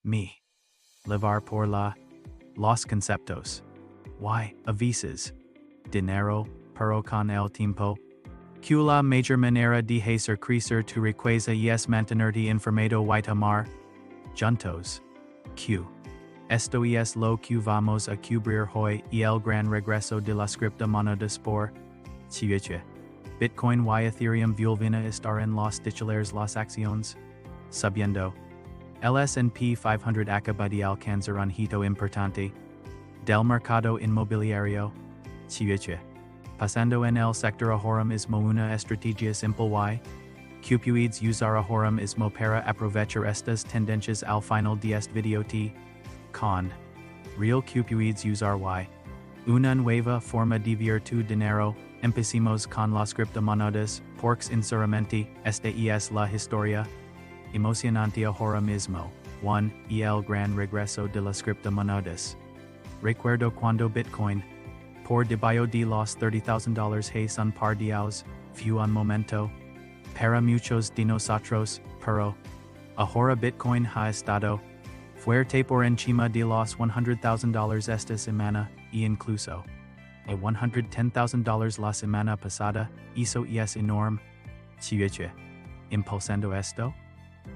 Me. Levar por los conceptos. Y. A veces. Dinero, pero con el tiempo. Que la major manera de hacer crecer tu riqueza es mantenerte informado y tomar. Juntos. Q. Esto es lo que vamos a cubrir hoy y el gran regreso de la criptomonedas por. Chiviche. Bitcoin y Ethereum vuelven a estar en los titulares las acciones. Sabiendo. El S&P 500 acaba de alcanzar un hito importante. Del mercado inmobiliario. Chiviche. Pasando en el sector ahora mismo una estrategia simple y. Que puedes usar ahora mismo para aprovechar estas tendencias al final de este video t. Con. Real que puedes usar y. Una nueva forma de ver tu dinero. Empecemos con las criptomonedas, porque sinceramente, esta es la historia. Emocionante ahora mismo. 1. Y el gran regreso de las criptomonedas. Recuerdo cuando Bitcoin. Por debajo de los $30,000 hace un par de años, fue un momento. Para muchos de nosotros, pero. Ahora Bitcoin ha estado. Fuerte por encima de los $100,000 esta semana, e incluso. A $110,000 la semana pasada, eso es enorme. Chiviche. Impulsando esto?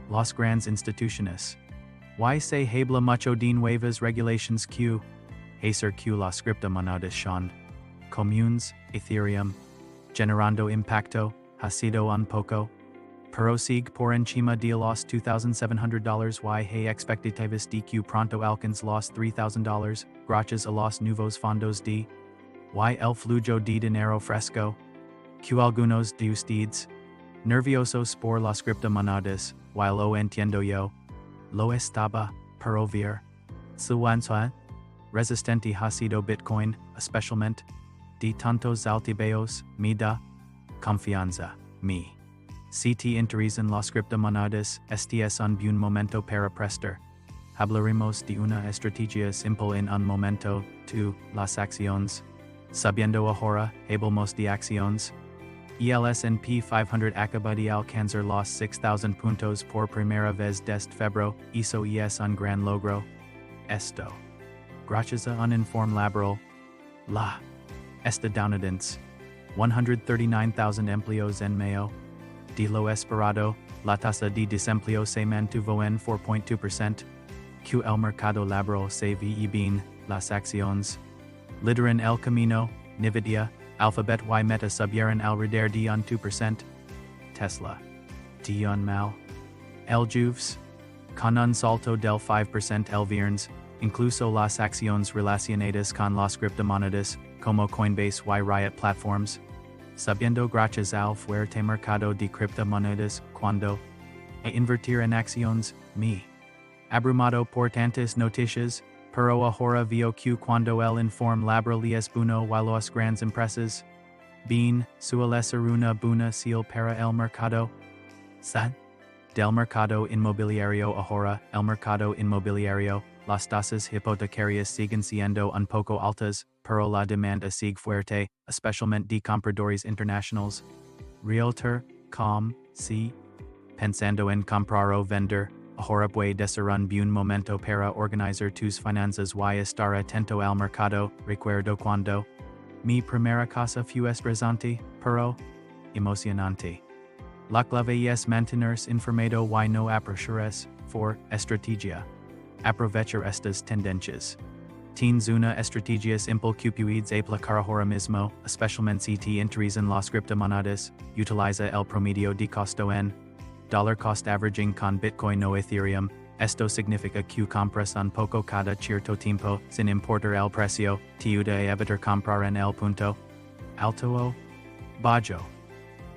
Las grandes instituciones. Y se habla mucho de nuevas regulations que. Hacer que las criptomonedas son. Comunes, Ethereum. Generando impacto, ha sido un poco. Pero sigue por encima de los $2,700 y hay expectativas de que pronto alcance los $3,000, gracias a los nuevos fondos de. Y el flujo de dinero fresco. Que algunos de ustedes. Nerviosos por las criptomonedas, y lo entiendo yo. Lo estaba, pero ver. Suansuan. Resistente ha sido Bitcoin, especialmente. De tantos altibaos, me da. Confianza, me. Si te interesan las criptomonedas, este es un buen momento para prestar. Hablaremos de una estrategia simple en un momento, tú, las acciones. Sabiendo ahora, hablamos de acciones. Y el S&P 500 acaba de alcanzar los 6,000 puntos por primera vez desde febrero, eso es un gran logro. Esto. Gracias a un informe laboral. La. Estadounidense. 139,000 empleos en mayo. De lo esperado, la tasa de desempleo se mantuvo en 4.2%. Que el mercado laboral se ve bien, las acciones. Lideran el camino, Nvidia, Alphabet y Meta subieron alrededor de un 2%. Tesla. De un mal. El jueves. Con un salto del 5% el viernes, incluso las acciones relacionadas con las criptomonedas, como Coinbase y Riot Platforms. Subiendo gracias al fuerte mercado de criptomonedas, cuando. Invertir en acciones, me. Abrumado por tantas noticias, pero ahora veo que cuando el informe laboral es bueno y las grandes empresas. Bien, suele ser una buena señal para el mercado. San. Del mercado inmobiliario ahora, el mercado inmobiliario, las tasas hipotecarias siguen siendo un poco altas, pero la demanda sigue fuerte, especialmente de compradores internacionales. Realtor, si. Pensando en comprar o vender, ahora puede ser un buen momento para organizar tus finanzas y estar atento al mercado. Recuerdo cuando. Mi primera casa fue estresante, pero. Emocionante. La clave es mantenerse informado y no apresurarse, for estrategia. Aprovechar estas tendencias. Tienes una estrategia simple que puedes aplicar ahora mismo, especialmente si te interesan las criptomonedas. Utiliza el promedio de costo en dollar cost averaging con Bitcoin o Ethereum. Esto significa que compras un poco cada cierto tiempo, sin importar el precio, te ayuda a evitar comprar en el punto alto o bajo.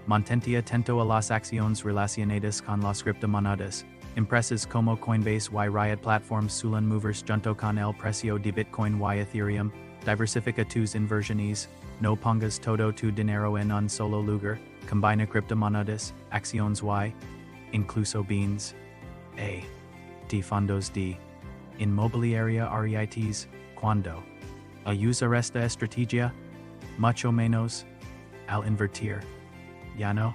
Mantente atento a las acciones relacionadas con las criptomonedas. Empresas como Coinbase y Riot Platforms suelen moverse junto con el precio de Bitcoin y Ethereum. Diversifica tus inversiones. No pongas todo tu dinero en un solo lugar. Combina criptomonedas, acciones y incluso bienes. A. De fondos de inmobiliaria REITs. Cuando. A usar esta estrategia. Mucho menos. Al invertir. Ya no.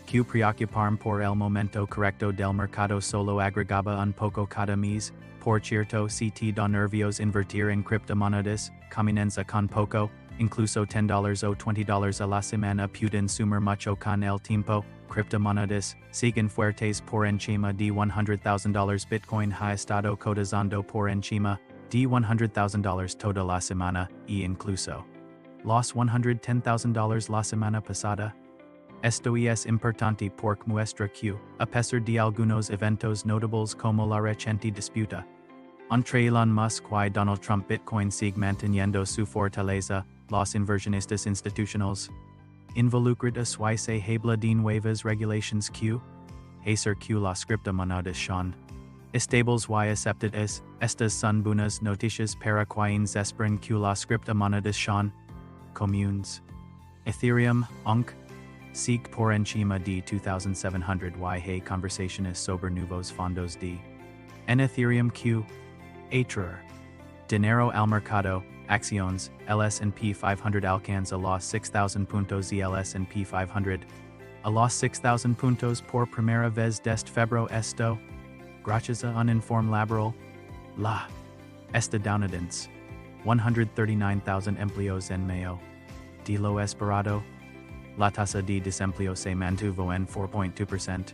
Q preocuparme por el momento correcto del mercado solo agregaba un poco cada mes, por cierto CT da nervios invertir en criptomonedas, comienza con poco, incluso $10 o $20 a la semana pueden sumar mucho con el tiempo, criptomonedas, siguen fuertes por encima de $100,000 Bitcoin ha estado cotizando por encima de $100,000 toda la semana, y incluso los $110,000 la semana pasada. Esto es importante porque muestra que, a pesar de algunos eventos notables como la reciente disputa entre Elon Musk y Donald Trump, Bitcoin sigue manteniendo su fortaleza, los inversionistas institucionales involucrados y se habla de nuevas regulations que hacer que las criptomonedas sean estables y aceptadas. Estas son buenas noticias para quienes esperan que las criptomonedas sean comunes. Ethereum, sigue por encima de 2,700 y conversaciones sobre nuevos fondos de en Ethereum Q. Dinero al mercado, acciones, el S&P 500 alcanza los 6,000 puntos y el S&P 500 a los 6,000 puntos por primera vez desde febrero. Esto, gracias a un informe laboral, la estadounidense, 139,000 empleos en mayo, de lo esperado. La tasa de desempleo se mantuvo en 4.2%.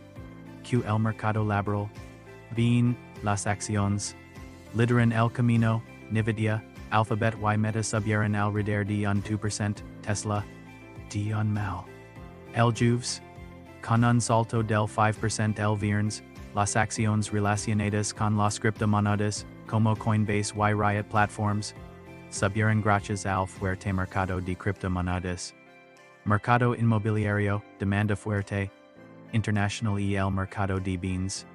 Q el mercado laboral. Bien, las acciones lideran el camino. Nvidia, Alphabet y Meta subieron alrededor de un 2%. Tesla, de un mal. El jueves, con un salto del 5% el viernes, las acciones relacionadas con las criptomonedas, como Coinbase y Riot Platforms, subieron gracias al fuerte mercado de criptomonedas. Mercado inmobiliario, demanda fuerte, internacional y el mercado de bienes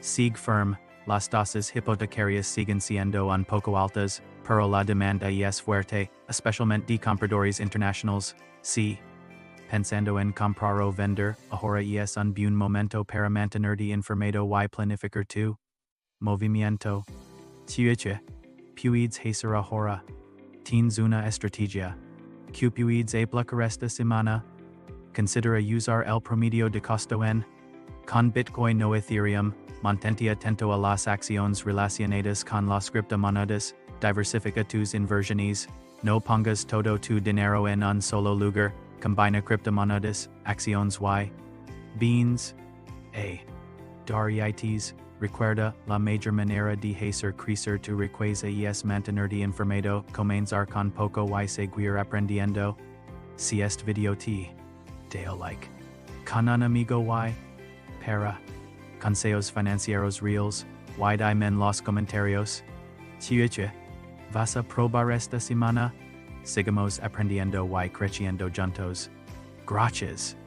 sigue firme. Las tasas hipotecarias siguen siendo un poco altas, pero la demanda es fuerte, especialmente de compradores internacionales. Sí. Pensando en comprar o vender, ahora es un buen momento para mantenerte informado y planificar tu movimiento. Tuiche, puedes hacer ahora. Tienes una estrategia que puedes aplicar esta semana. Considera usar el promedio de costo en con Bitcoin o Ethereum. Mantente atento a las acciones relacionadas con las criptomonedas, diversifica tus inversiones, no pongas todo tu dinero en un solo lugar, combina criptomonedas, acciones y bienes. Dariites, recuerda, la mayor manera de hacer crecer tu riqueza es mantenerte informado, comenzar con poco y seguir aprendiendo. Si este video te dio like, con un amigo y para consejos financieros reales, y dime en los comentarios. Tuiche, ¿vas a probar esta semana? Sigamos aprendiendo y creciendo juntos. Gracias.